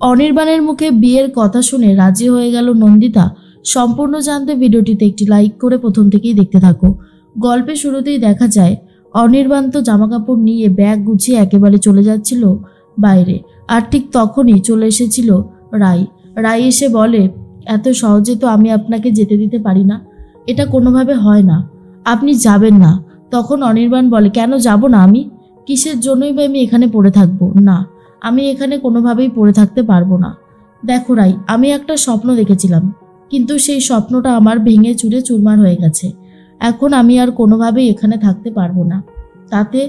অনির্বাণের মুখে বিয়ের কথা শুনে রাজি হয়ে গেল নন্দিতা। সম্পূর্ণ জানতে ভিডিওটিতে একটি লাইক করে প্রথম থেকেই দেখতে থাকো। গল্পের শুরুতেই দেখা যায় অনির্বাণ তো জামাকাপড় নিয়ে ব্যাগ গুছিয়ে একেবারে চলে যাচ্ছিল বাইরে, আর ঠিক তখনই চলে এসেছিল রাই। রাই এসে বলে, এত সহজে তো আমি আপনাকে যেতে দিতে পারি না, এটা কোনোভাবে হয় না, আপনি যাবেন না। তখন অনির্বাণ বলে, কেন যাব না আমি? কিসের জন্যই বা আমি এখানে পড়ে থাকবো? না, আমি এখানে কোনোভাবেই পড়ে থাকতে পারবো না। দেখো রাই, আমি একটা স্বপ্ন দেখেছিলাম, কিন্তু সেই স্বপ্নটা আমার ভেঙে চুরে চুরমার হয়ে গেছে। এখন আমি আর কোনোভাবেই এখানে থাকতে পারবো না। তাতে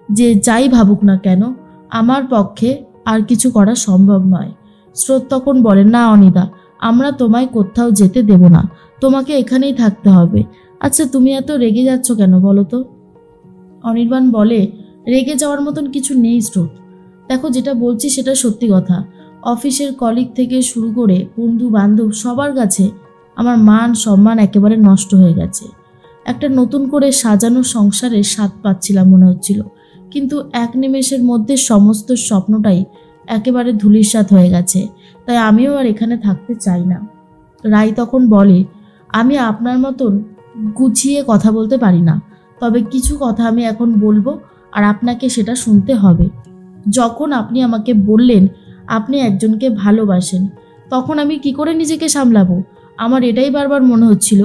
যে যাই ভাবুক না কেন, আমার পক্ষে আর কিছু করা সম্ভব নয়। স্রোত তখন বলেন, না অনিদা, আমরা তোমায় কোথাও যেতে দেব না, তোমাকে এখানেই থাকতে হবে। আচ্ছা তুমি এত রেগে যাচ্ছ কেন বলো তো? অনির্বাণ বলে, রেগে যাওয়ার মতন কিছু নেই স্রোত। দেখো, যেটা বলছি সেটা সত্যি কথা। অফিসের কলিগ থেকে শুরু করে বন্ধু বান্ধব সবার কাছে আমার মান সম্মান একেবারে নষ্ট হয়ে গেছে। একটা নতুন করে সাজানো সংসারের স্বাদ পাচ্ছিলাম মনে হচ্ছিল, কিন্তু এক নিমেষের মধ্যে সমস্ত স্বপ্নটাই একেবারে ধূলিসাৎ হয়ে গেছে। তাই আমিও আর এখানে থাকতে চাই না। রাই তখন বলে, আমি আপনার মতন গুছিয়ে কথা বলতে পারি না, তবে কিছু কথা আমি এখন বলবো, আর আপনাকে সেটা শুনতে হবে। যখন আপনি আমাকে বললেন আপনি একজনকে ভালোবাসেন, তখন আমি কি করে নিজেকে সামলাবো? আমার এটাই বারবার মনে হচ্ছিল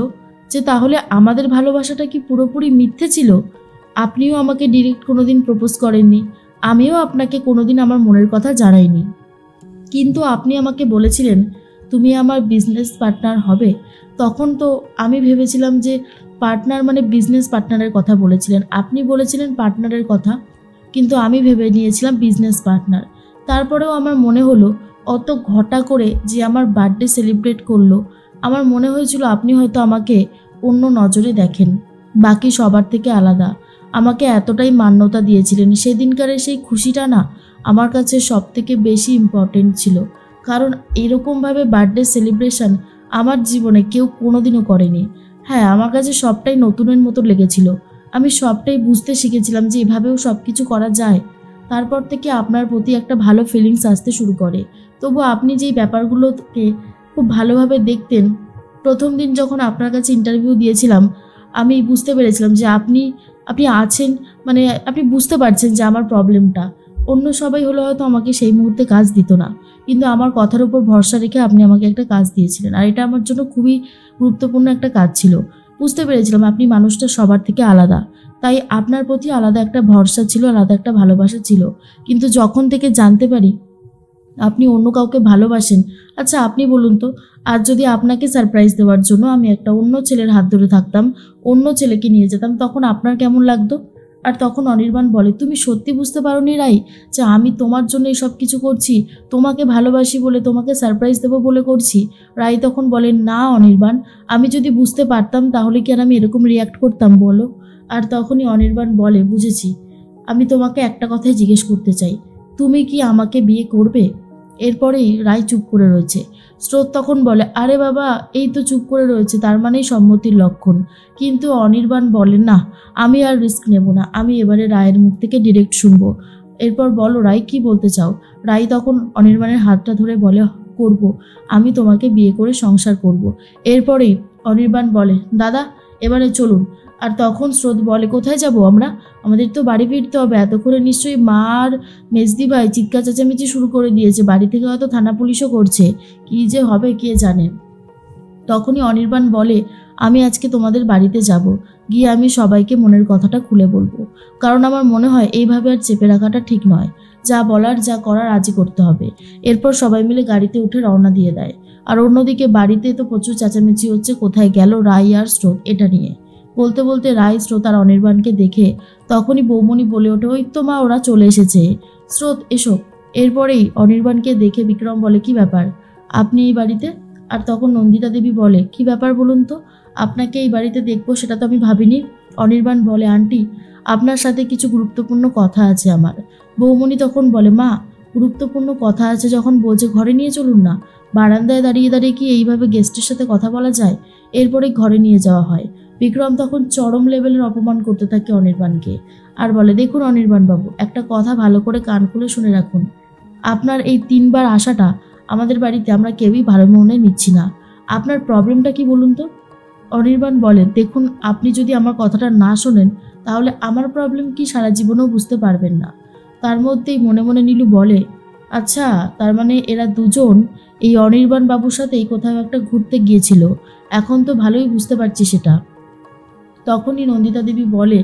যে তাহলে আমাদের ভালোবাসাটা কি পুরোপুরি মিথ্যে ছিল? আপনিও আমাকে ডিরেক্ট কোনোদিন প্রপোজ করেননি, আমিও আপনাকে কোনোদিন আমার মনের কথা জানাইনি, কিন্তু আপনি আমাকে বলেছিলেন তুমি আমার বিজনেস পার্টনার হবে। তখন তো আমি ভেবেছিলাম যে পার্টনার মানে বিজনেস পার্টনারের কথা বলেছিলেন, আপনি বলেছিলেন পার্টনারের কথা, কিন্তু আমি ভেবে নিয়েছিলাম বিজনেস পার্টনার। তারপরেও আমার মনে হলো অত ঘটা করে যে আমার বার্থডে সেলিব্রেট করলো, আমার মনে হয়েছিল আপনি হয়তো আমাকে অন্য নজরে দেখেন, বাকি সবার থেকে আলাদা। আমাকে এতটাই মান্যতা দিয়েছিলেন, সেদিনকারের সেই খুশিটা না আমার কাছে সব থেকে বেশি ইম্পর্টেন্ট ছিল। কারণ এরকমভাবে বার্থডে সেলিব্রেশন আমার জীবনে কেউ কোনোদিনও করেনি। হ্যাঁ, আমার কাছে সবটাই নতুনের মতো লেগেছিল, আমি সবটাই বুঝতে শিখেছিলাম যে এভাবেও সব কিছু করা যায়। তারপর থেকে আপনার প্রতি একটা ভালো ফিলিংস আসতে শুরু করে। তবু আপনি যেই ব্যাপারগুলোকে খুব ভালোভাবে দেখতেন, প্রথম দিন যখন আপনার কাছে ইন্টারভিউ দিয়েছিলাম, আমি বুঝতে পেরেছিলাম যে আপনি আছেন, মানে আপনি বুঝতে পারছেন যে আমার প্রবলেমটা। অন্য সবাই হলে হয়তো আমাকে সেই মুহূর্তে কাজ দিত না, কিন্তু আমার কথার উপর ভরসা রেখে আপনি আমাকে একটা কাজ দিয়েছিলেন, আর এটা আমার জন্য খুবই গুরুত্বপূর্ণ একটা কাজ ছিল। বুঝতে পেরেছিলাম আপনি মানুষটা সবার থেকে আলাদা, তাই আপনার প্রতি আলাদা একটা ভরসা ছিল, আলাদা একটা ভালোবাসা ছিল। কিন্তু যখন থেকে জানতে পারি আপনি অন্য কাউকে ভালোবাসেন, আচ্ছা আপনি বলুন তো, আজ যদি আপনাকে সারপ্রাইজ দেওয়ার জন্য আমি একটা অন্য ছেলের হাত ধরে থাকতাম, অন্য ছেলেকে নিয়ে যেতাম, তখন আপনার কেমন লাগতো? আর তখন অনির্বাণ বলে, তুমি সত্যি বুঝতে পারোনি রাই যে আমি তোমার জন্য এইসব কিছু করছি, তোমাকে ভালোবাসি বলে, তোমাকে সারপ্রাইজ দেবো বলে করছি? রাই তখন বলে, না অনির্বাণ, আমি যদি বুঝতে পারতাম তাহলে কি আর আমি এরকম রিয়াক্ট করতাম বলো? আর তখনই অনির্বাণ বলে, বুঝেছি, আমি তোমাকে একটা কথাই জিজ্ঞেস করতে চাই, তুমি কি আমাকে বিয়ে করবে? এরপরেই রাই চুপ করে রয়েছে। স্রোত তখন বলে, আরে বাবা, এই তো চুপ করে রয়েছে, তার মানেই সম্মতির লক্ষণ। কিন্তু অনির্বাণ বলে, না, আমি আর রিস্ক নেব না, আমি এবারে রায়ের মুখ থেকে ডিরেক্ট শুনবো। এরপর বলো রাই, কি বলতে চাও? রাই তখন অনির্বাণের হাতটা ধরে বলে, করব, আমি তোমাকে বিয়ে করে সংসার করব। এরপরেই অনির্বাণ বলে, দাদা এবারে চলুন। আর তখন স্রোত বলে, কোথায় যাব আমরা? আমাদের তো বাড়ি ফিরতে হবে, এতক্ষণে নিশ্চয়ই মা আর মেজদি ভাই চিৎকার চেঁচামেচি শুরু করে দিয়েছে, বাড়ি থেকে হয়তো থানা পুলিশও করছে, কি যে হবে কে জানে। তখনই অনির্বাণ বলে, আমি আজকে তোমাদের বাড়িতে যাব, গিয়ে আমি সবাইকে মনের কথাটা খুলে বলবো, কারণ আমার মনে হয় এইভাবে আর চেপে রাখাটা ঠিক নয়, যা বলার যা করার আজই করতে হবে। এরপর সবাই মিলে গাড়িতে উঠে রওনা দিয়ে দেয়। আর অন্যদিকে বাড়িতে তো প্রচুর চেঁচামেচি হচ্ছে, কোথায় গেল রাই আর স্রোত এটা নিয়ে। বলতে বলতে রাই, স্রোত আর অনির্বাণকে দেখে তখনই বৌমনি বলে ওঠে, ওই তো মা, ওরা চলে এসেছে, স্রোত এসো। এরপরেই অনির্বাণকে দেখে বিক্রম বলে, কি ব্যাপার, আপনি এই বাড়িতে? আর তখন নন্দিতা দেবী বলে, কি ব্যাপার বলুন তো, আপনাকে এই বাড়িতে দেখবো সেটা তো আমি ভাবিনি। অনির্বাণ বলে, আন্টি, আপনার সাথে কিছু গুরুত্বপূর্ণ কথা আছে আমার। বৌমনি তখন বলে, মা, গুরুত্বপূর্ণ কথা আছে যখন বলছে ঘরে নিয়ে চলুন না, বারান্দায় দাঁড়িয়ে দাঁড়িয়ে কি এইভাবে গেস্টের সাথে কথা বলা যায়? এরপরে ঘরে নিয়ে যাওয়া হয়। বিক্রম তখন চরম লেভেলের অপমান করতে থাকে অনির্বাণকে, আর বলে, দেখুন অনির্বাণ বাবু, একটা কথা ভালো করে কান খুলে শুনে রাখুন, আপনার এই 3বার আসাটা আমাদের বাড়িতে আমরা কেউই ভালো মনে নিচ্ছি না। আপনার প্রবলেমটা কি বলুন তো? অনির্বাণ বলে, দেখুন আপনি যদি আমার কথাটা না শোনেন তাহলে আমার প্রবলেম কি সারা জীবনেও বুঝতে পারবেন না। তার মধ্যেই মনে মনে নীলু বলে, আচ্ছা তার মানে এরা দুজন এই অনির্বাণ বাবুর সাথেই কোথাও একটা ঘুরতে গিয়েছিল, এখন তো ভালোই বুঝতে পারছি সেটা। তখনই নন্দিতা দেবী বলে,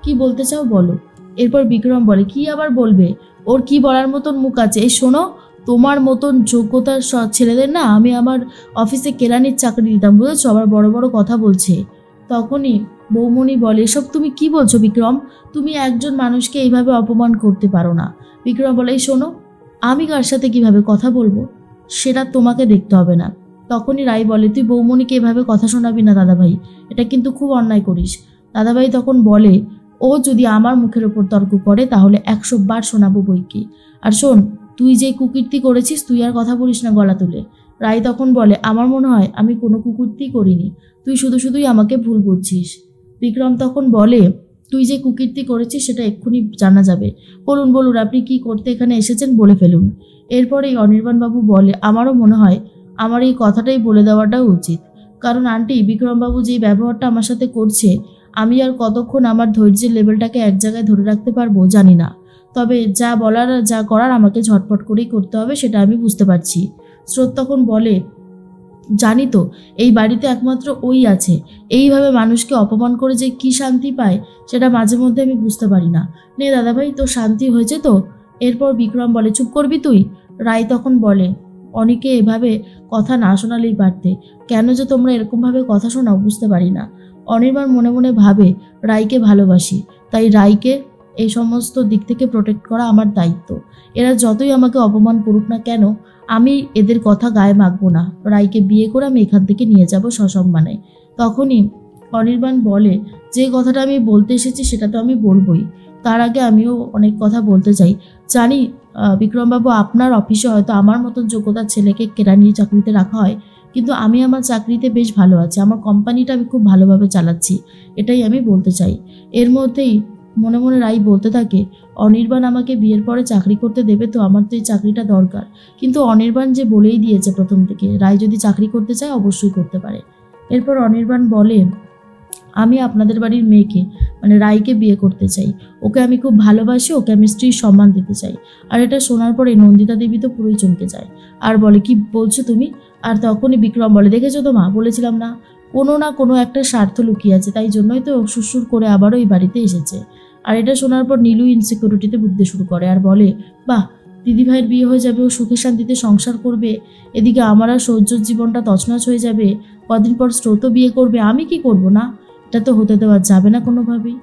কি বলতে চাও বলো। এরপর বিক্রম বলে, কি আবার বলবে, ওর কি বলার মতন মুখ আছে। এই শোনো, তোমার মতন যোগ্যতার ছেলেদের না আমি আমার অফিসে কেরানির চাকরি দিতাম, বুঝেছো, আবার বড় বড় কথা বলছে। তখনই বৌমণি বলে, এসব তুমি কি বলছো বিক্রম, তুমি একজন মানুষকে এইভাবে অপমান করতে পারো না। বিক্রম বলে, এই শোনো, আমি কার সাথে কিভাবে কথা বলবো সেটা তোমাকে দেখতে হবে না। তখনই রাই বলে, তুই বৌমণিকে এভাবে কথা শোনাবি না দাদাভাই, এটা কিন্তু খুব অন্যায় করিস। দাদাভাই তখন বলে, ও যদি আমার মুখের ওপর তর্ক করে তাহলে 100 বার শোনাবো বইকি। আর শোন, তুই যে কুকীর্তি করেছিস তুই আর কথা বলিস না গলা তুলে। রাই তখন বলে, আমার মনে হয় আমি কোনো কুকীর্তি করিনি, তুই শুধু শুধুই আমাকে ভুল বুঝছিস। বিক্রম তখন বলে, তুই যে কুকীর্তি করেছিস সেটা এক্ষুনি জানা যাবে। বলুন বলুন, আপনি কি করতে এখানে এসেছেন বলে ফেলুন। এরপরেই অনির্বাণবাবু বলে, আমারও মনে হয় আমার এই কথাটাই বলে দেওয়াটাও উচিত, কারণ আন্টি বিক্রমবাবু যেই ব্যবহারটা আমার সাথে করছে আমি আর কতক্ষণ আমার ধৈর্যের লেভেলটাকে এক জায়গায় ধরে রাখতে পারবো জানি না। তবে যা বলার যা করার আমাকে ঝটপট করেই করতে হবে সেটা আমি বুঝতে পারছি। স্রোত তখন বলে, জানি তো, এই বাড়িতে একমাত্র ওই আছে, এইভাবে মানুষকে অপমান করে যে কি শান্তি পায় সেটা মাঝে মধ্যে আমি বুঝতে পারি না। নে দাদাভাই, তো শান্তি হয়েছে তো? এরপর বিক্রম বলে, চুপ করবি তুই। রাই তখন বলে, অনেকে এভাবে কথা না শোনালেই পারতে, কেন যে তোমরা এরকমভাবে কথা শোনাও বুঝতে পারি না। অনির্বাণ মনে মনে ভাবে, রাইকে ভালোবাসি, তাই রাইকে এই সমস্ত দিক থেকে প্রোটেক্ট করা আমার দায়িত্ব। এরা যতই আমাকে অপমান করুক না কেন আমি এদের কথা গায়ে মাখবো না। রাইকে বিয়ে করে আমি এখান থেকে নিয়ে যাব সসম্মানে। তখনই অনির্বাণ বলে, যে কথাটা আমি বলতে এসেছি সেটা তো আমি বলবোই, তার আগে আমিও অনেক কথা বলতে চাই। জানি বিক্রমবাবু, আপনার অফিসে হয়তো আমার মতন যোগ্যতার ছেলেকে কেরানির চাকরিতে রাখা হয়, কিন্তু আমি আমার চাকরিতে বেশ ভালো আছি, আমার কোম্পানিটা আমি খুব ভালোভাবে চালাচ্ছি, এটাই আমি বলতে চাই। এর মধ্যেই মনে মনে রাই বলতে থাকে, অনির্বাণ আমাকে বিয়ের পরে চাকরি করতে দেবে তো? আমার তো এই চাকরিটা দরকার। কিন্তু অনির্বাণ যে বলেই দিয়েছে প্রথম থেকে, রাই যদি চাকরি করতে চায় অবশ্যই করতে পারে। এরপর অনির্বাণ বলে, আমি আপনাদের বাড়ির মেয়েকে মানে রাইকে বিয়ে করতে চাই, ওকে আমি খুব ভালোবাসি, ওকে আমি স্ত্রীর সম্মান দিতে চাই। আর এটা শোনার পরে নন্দিতা দেবী তো পুরোই চমকে যায় আর বলে, কি বলছো তুমি? আর তখনই বিক্রম বলে, দেখেছো তো মা, বলেছিলাম না কোনো একটা স্বার্থ লুকিয়ে আছে, তাই জন্যই তো সুরসুর করে আবারও এই বাড়িতে এসেছে। আর এটা শোনার পর নীলু ইনসিকিউরিটিতে ভুগতে শুরু করে আর বলে, বাহ, দিদিভাইয়ের বিয়ে হয়ে যাবে, ও সুখে শান্তিতে সংসার করবে, এদিকে আমার আর সৌর্যর জীবনটা তছনছ হয়ে যাবে, কদিন পর স্রোতও বিয়ে করবে, আমি কি করব না? এটা তো হতে দেওয়া যাবে না কোনোভাবেই।